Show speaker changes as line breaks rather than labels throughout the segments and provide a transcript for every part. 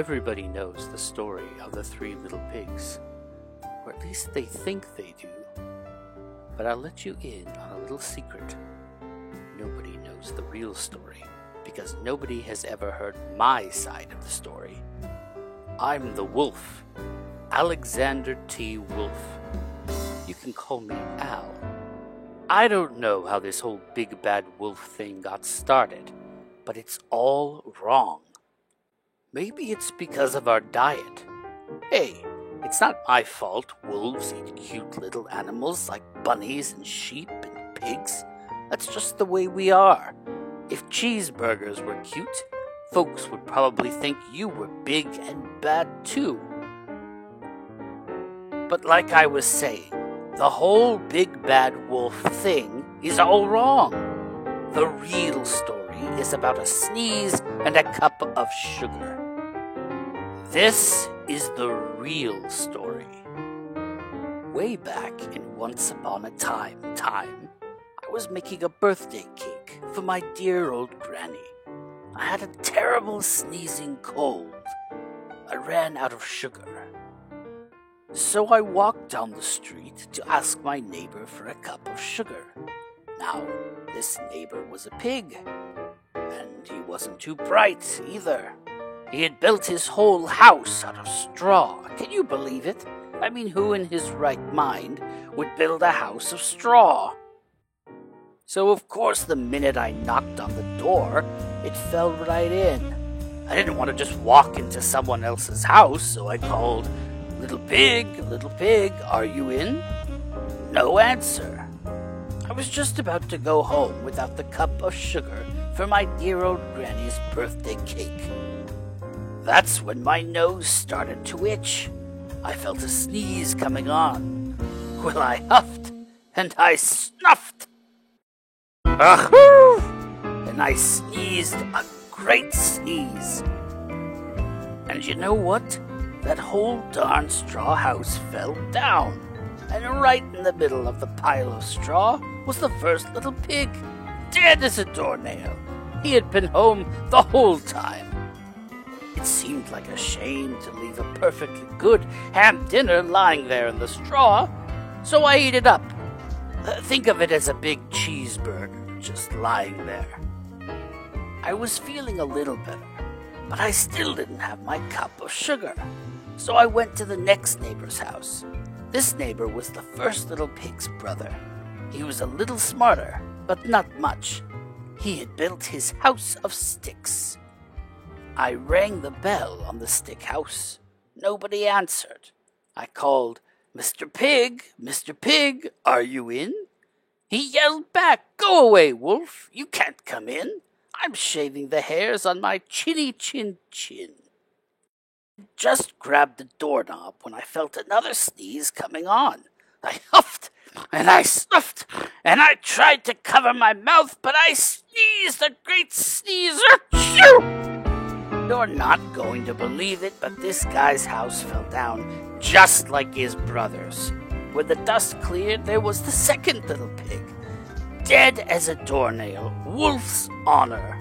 Everybody knows the story of the three little pigs, or at least they think they do. But I'll let you in on a little secret. Nobody knows the real story, because nobody has ever heard my side of the story. I'm the wolf, Alexander T. Wolf. You can call me Al. I don't know how this whole big bad wolf thing got started, but it's all wrong. Maybe it's because of our diet. Hey, it's not my fault wolves eat cute little animals like bunnies and sheep and pigs. That's just the way we are. If cheeseburgers were cute, folks would probably think you were big and bad too. But like I was saying, the whole big bad wolf thing is all wrong. The real story is about a sneeze and a cup of sugar. This is the real story. Way back in Once Upon a Time, I was making a birthday cake for my dear old granny. I had a terrible sneezing cold. I ran out of sugar. So I walked down the street to ask my neighbor for a cup of sugar. Now, this neighbor was a pig, and he wasn't too bright either. He had built his whole house out of straw. Can you believe it? I mean, who in his right mind would build a house of straw? So, of course, the minute I knocked on the door, it fell right in. I didn't want to just walk into someone else's house, so I called, little pig, are you in?" No answer. I was just about to go home without the cup of sugar for my dear old granny's birthday cake. That's when my nose started to itch. I felt a sneeze coming on. Well, I huffed and I snuffed. Ahoo! And I sneezed a great sneeze. And you know what? That whole darn straw house fell down. And right in the middle of the pile of straw was the first little pig, dead as a doornail. He had been home the whole time. It seemed like a shame to leave a perfectly good ham dinner lying there in the straw, so I ate it up. Think of it as a big cheeseburger just lying there. I was feeling a little better, but I still didn't have my cup of sugar, so I went to the next neighbor's house. This neighbor was the first little pig's brother. He was a little smarter, but not much. He had built his house of sticks. I rang the bell on the stick house. Nobody answered. I called, Mr. Pig, are you in?" He yelled back, "Go away, wolf. You can't come in. I'm shaving the hairs on my chinny chin. Just grabbed the doorknob when I felt another sneeze coming on. I huffed and I snuffed and I tried to cover my mouth, but I sneezed a great sneeze. Achoo! You're not going to believe it, but this guy's house fell down just like his brother's. When the dust cleared, there was the second little pig, dead as a doornail, wolf's honor.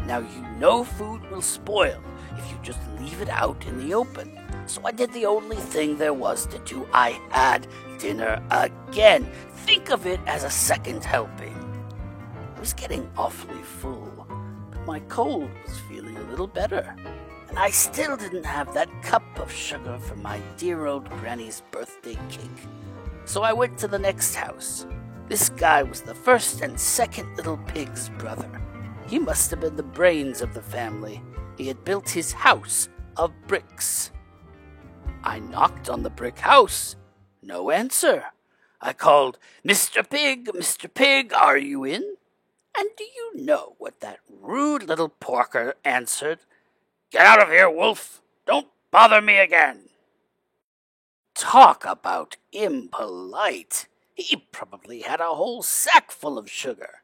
Now you know food will spoil if you just leave it out in the open. So I did the only thing there was to do. I had dinner again. Think of it as a second helping. I was getting awfully full, but my cold was feeling a little better. And I still didn't have that cup of sugar for my dear old granny's birthday cake. So I went to the next house. This guy was the first and second little pig's brother. He must have been the brains of the family. He had built his house of bricks. I knocked on the brick house. No answer. I called, Mr. Pig, are you in?" And do you know what that rude little porker answered? "Get out of here, wolf. Don't bother me again." Talk about impolite. He probably had a whole sack full of sugar.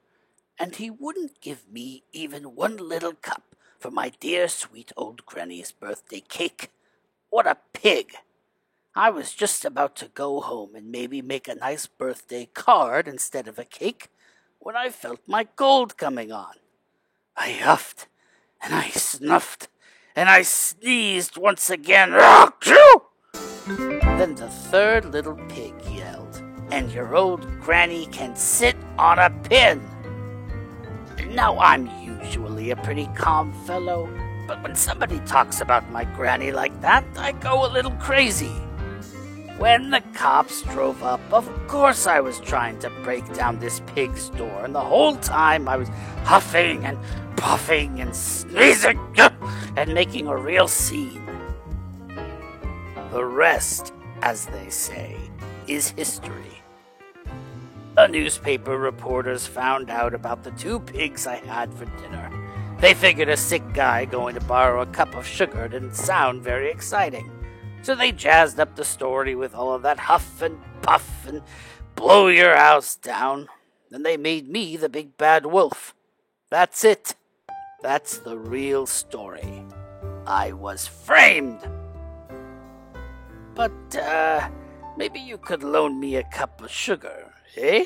And he wouldn't give me even one little cup for my dear sweet old granny's birthday cake. What a pig! I was just about to go home and maybe make a nice birthday card instead of a cake when I felt my cold coming on. I huffed and I snuffed and I sneezed once again. Then the third little pig yelled, "And your old granny can sit on a pin." Now, I'm usually a pretty calm fellow, but when somebody talks about my granny like that, I go a little crazy. When the cops drove up, of course I was trying to break down this pig's door, and the whole time I was huffing and puffing and sneezing and making a real scene. The rest, as they say, is history. The newspaper reporters found out about the 2 pigs I had for dinner. They figured a sick guy going to borrow a cup of sugar didn't sound very exciting. So they jazzed up the story with all of that huff and puff and blow your house down. Then they made me the big bad wolf. That's it. That's the real story. I was framed. But, maybe you could loan me a cup of sugar, eh?